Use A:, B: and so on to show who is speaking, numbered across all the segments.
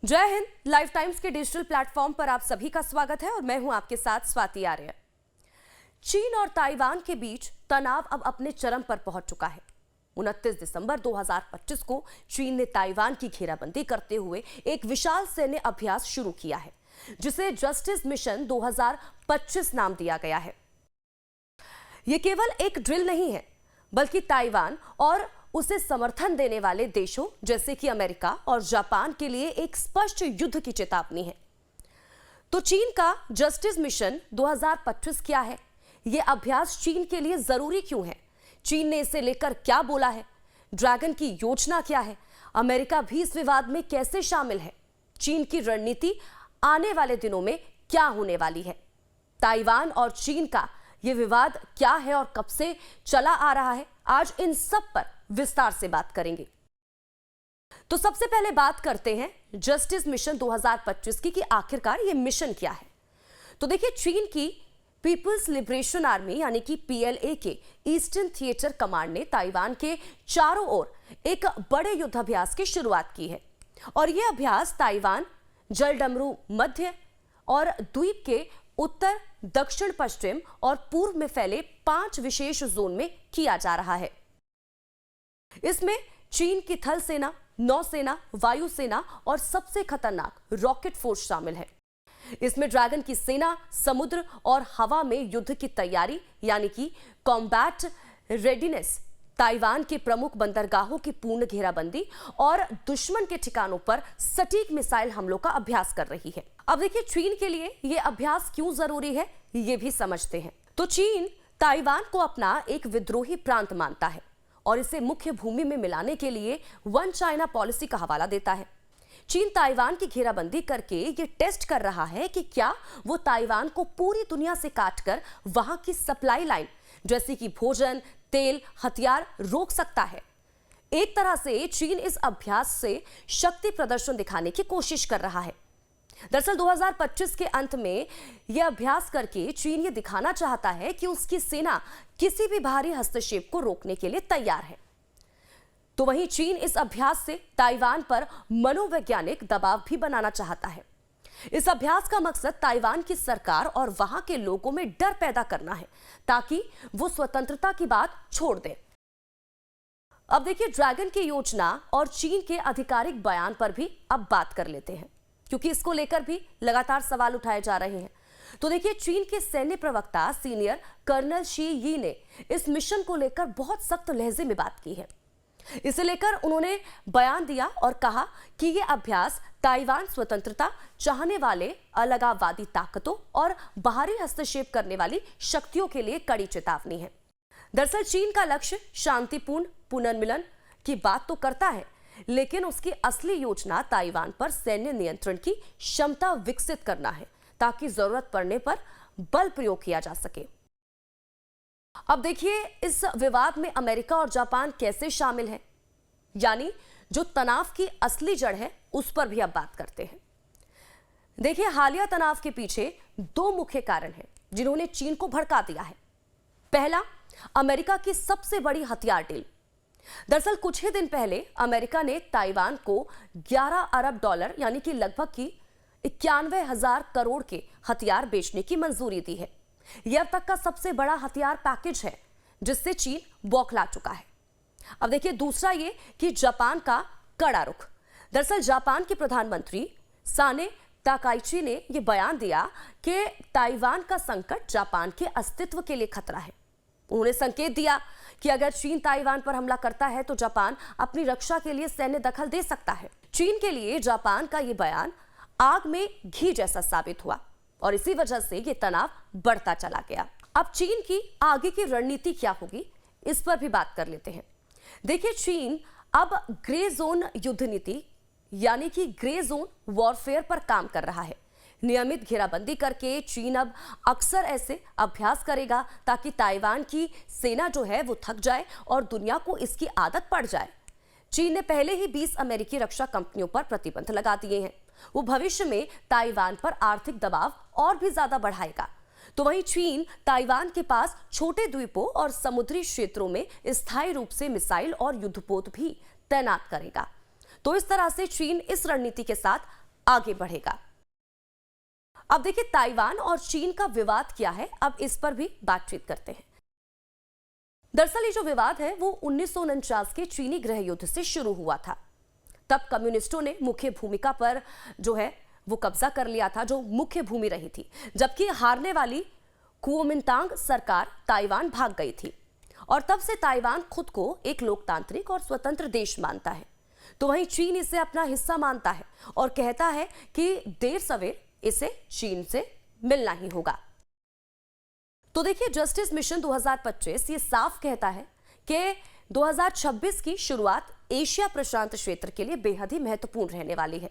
A: जय Hind. Life times के digital platform पर आप सभी का स्वागत है और मैं हूं आपके साथ स्वाति आर्य। चीन और ताइवान के बीच तनाव अब अपने चरम पर पहुंच चुका है। 29 दिसंबर 2025 को चीन ने ताइवान की घेराबंदी करते हुए एक विशाल सैन्य अभ्यास शुरू किया है, जिसे जस्टिस मिशन 2025 नाम दिया गया है। यह केवल एक ड्रिल नहीं है, बल्कि ताइवान और उसे समर्थन देने वाले देशों जैसे कि अमेरिका और जापान के लिए एक स्पष्ट युद्ध की चेतावनी है। तो चीन का जस्टिस मिशन 2025 क्या है? यह अभ्यास चीन के लिए जरूरी क्यों है? चीन ने इसे लेकर क्या बोला है? ड्रैगन की योजना क्या है? अमेरिका भी इस विवाद में कैसे शामिल है? चीन की रणनीति आने वाले दिनों में क्या होने वाली है? ताइवान और चीन का यह विवाद क्या है और कब से चला आ रहा है? आज इन सब पर विस्तार से बात करेंगे। तो सबसे पहले बात करते हैं जस्टिस मिशन 2025 की कि आखिरकार यह मिशन क्या है। तो देखिए, चीन की पीपल्स लिबरेशन आर्मी यानी कि पीएलए के ईस्टर्न थिएटर कमांड ने ताइवान के चारों ओर एक बड़े युद्धाभ्यास की शुरुआत की है और यह अभ्यास ताइवान, जलडमरू मध्य और द्वीप के उत्तर, दक्षिण पश्चिम और पूर्व में फैले 5 विशेष जोन में किया जा रहा है। इसमें चीन की थल सेना, नौसेना, वायुसेना और सबसे खतरनाक रॉकेट फोर्स शामिल है। इसमें ड्रैगन की सेना समुद्र और हवा में युद्ध की तैयारी यानी कि कॉम्बैट रेडीनेस, ताइवान के प्रमुख बंदरगाहों की पूर्ण घेराबंदी और दुश्मन के ठिकानों पर सटीक मिसाइल हमलों का अभ्यास कर रही है। अब देखिए, चीन के लिए यह अभ्यास क्यों जरूरी है, यह भी समझते हैं। तो चीन ताइवान को अपना एक विद्रोही प्रांत मानता है और इसे मुख्य भूमि में मिलाने के लिए वन चाइना पॉलिसी का हवाला देता है। चीन ताइवान की घेराबंदी करके ये टेस्ट कर रहा है कि क्या वो ताइवान को पूरी दुनिया से काटकर वहां की सप्लाई लाइन जैसे कि भोजन, तेल, हथियार रोक सकता है। एक तरह से चीन इस अभ्यास से शक्ति प्रदर्शन दिखाने की कोशिश कर रहा है। दरअसल 2025 के अंत में यह अभ्यास करके चीन ये दिखाना चाहता है कि उसकी सेना किसी भी बाहरी हस्तक्षेप को रोकने के लिए तैयार है। तो वहीं चीन इस अभ्यास से ताइवान पर मनोवैज्ञानिक दबाव भी बनाना चाहता है। इस अभ्यास का मकसद ताइवान की सरकार और वहां के लोगों में डर पैदा करना है ताकि वो स्वतंत्रता की बात छोड़ दें। अब देखिए, ड्रैगन की योजना और चीन के आधिकारिक बयान पर भी अब बात कर लेते हैं, क्योंकि इसको लेकर भी लगातार सवाल उठाए जा रहे हैं। तो देखिए, चीन के सैन्य प्रवक्ता सीनियर कर्नल शी यी ने इस मिशन को लेकर बहुत सख्त लहजे में बात की है। इसे लेकर उन्होंने बयान दिया और कहा कि यह अभ्यास ताइवान स्वतंत्रता चाहने वाले अलगाववादी ताकतों और बाहरी हस्तक्षेप करने वाली शक्तियों के लिए कड़ी चेतावनी है। दरअसल चीन का लक्ष्य शांतिपूर्ण पुनर्मिलन की बात तो करता है, लेकिन उसकी असली योजना ताइवान पर सैन्य नियंत्रण की क्षमता विकसित करना है ताकि जरूरत पड़ने पर बल प्रयोग किया जा सके। अब देखिए, इस विवाद में अमेरिका और जापान कैसे शामिल हैं, यानी जो तनाव की असली जड़ है उस पर भी अब बात करते हैं। देखिए, हालिया तनाव के पीछे 2 मुख्य कारण हैं जिन्होंने चीन को भड़का दिया है। पहला, अमेरिका की सबसे बड़ी हथियार डील। दरअसल कुछ ही दिन पहले अमेरिका ने ताइवान को 11 अरब डॉलर यानी कि लगभग की 91,000 करोड़ के हथियार बेचने की मंजूरी दी है। यह अब तक का सबसे बड़ा हथियार पैकेज है जिससे चीन बौखला चुका है। अब देखिए, दूसरा ये कि जापान का कड़ा रुख। दरअसल जापान के प्रधानमंत्री साने ताकाइची ने यह बयान दिया कि ताइवान का संकट जापान के अस्तित्व के लिए खतरा है। उन्होंने संकेत दिया कि अगर चीन ताइवान पर हमला करता है तो जापान अपनी रक्षा के लिए सैन्य दखल दे सकता है। चीन के लिए जापान का यह बयान आग में घी जैसा साबित हुआ और इसी वजह से यह तनाव बढ़ता चला गया। अब चीन की आगे की रणनीति क्या होगी, इस पर भी बात कर लेते हैं। देखिए, चीन अब ग्रे जोन युद्ध नीति यानी कि ग्रे जोन वॉरफेयर पर काम कर रहा है। नियमित घेराबंदी करके चीन अब अक्सर ऐसे अभ्यास करेगा ताकि ताइवान की सेना जो है वो थक जाए और दुनिया को इसकी आदत पड़ जाए। चीन ने पहले ही 20 अमेरिकी रक्षा कंपनियों पर प्रतिबंध लगा दिए हैं। वो भविष्य में ताइवान पर आर्थिक दबाव और भी ज्यादा बढ़ाएगा। तो वहीं चीन ताइवान के पास छोटे द्वीपों और समुद्री क्षेत्रों में स्थायी रूप से मिसाइल और युद्धपोत भी तैनात करेगा। तो इस तरह से चीन इस रणनीति के साथ आगे बढ़ेगा। अब देखिए ताइवान और चीन का विवाद क्या है, अब इस पर भी बातचीत करते हैं। दरअसल ये जो विवाद है वो 1949 के चीनी गृह युद्ध से शुरू हुआ था। तब कम्युनिस्टों ने मुख्य भूमिका पर जो है वो कब्जा कर लिया था, जो मुख्य भूमि रही थी, जबकि हारने वाली कुओमिंतांग सरकार ताइवान भाग गई थी। और तब से ताइवान खुद को एक लोकतांत्रिक और स्वतंत्र देश मानता है। तो वहीं चीन इसे अपना हिस्सा मानता है और कहता है कि देर सवेर इसे चीन से मिलना ही होगा। तो देखिए जस्टिस मिशन 2025 ये साफ कहता है कि 2026 की शुरुआत एशिया प्रशांत क्षेत्र के लिए बेहद ही महत्वपूर्ण रहने वाली है।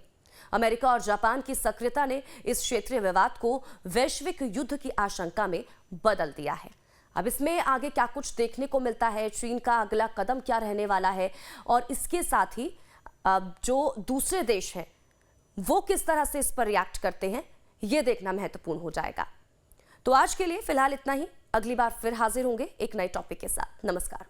A: अमेरिका और जापान की सक्रियता ने इस क्षेत्रीय विवाद को वैश्विक युद्ध की आशंका में बदल दिया है। अब इसमें आगे क्या कुछ देखने को मिलता है, चीन का अगला कदम क्या रहने वाला है और इसके साथ ही जो दूसरे देश हैं वो किस तरह से इस पर रिएक्ट करते हैं, ये देखना महत्वपूर्ण हो जाएगा। तो आज के लिए फिलहाल इतना ही। अगली बार फिर हाजिर होंगे एक नए टॉपिक के साथ। नमस्कार।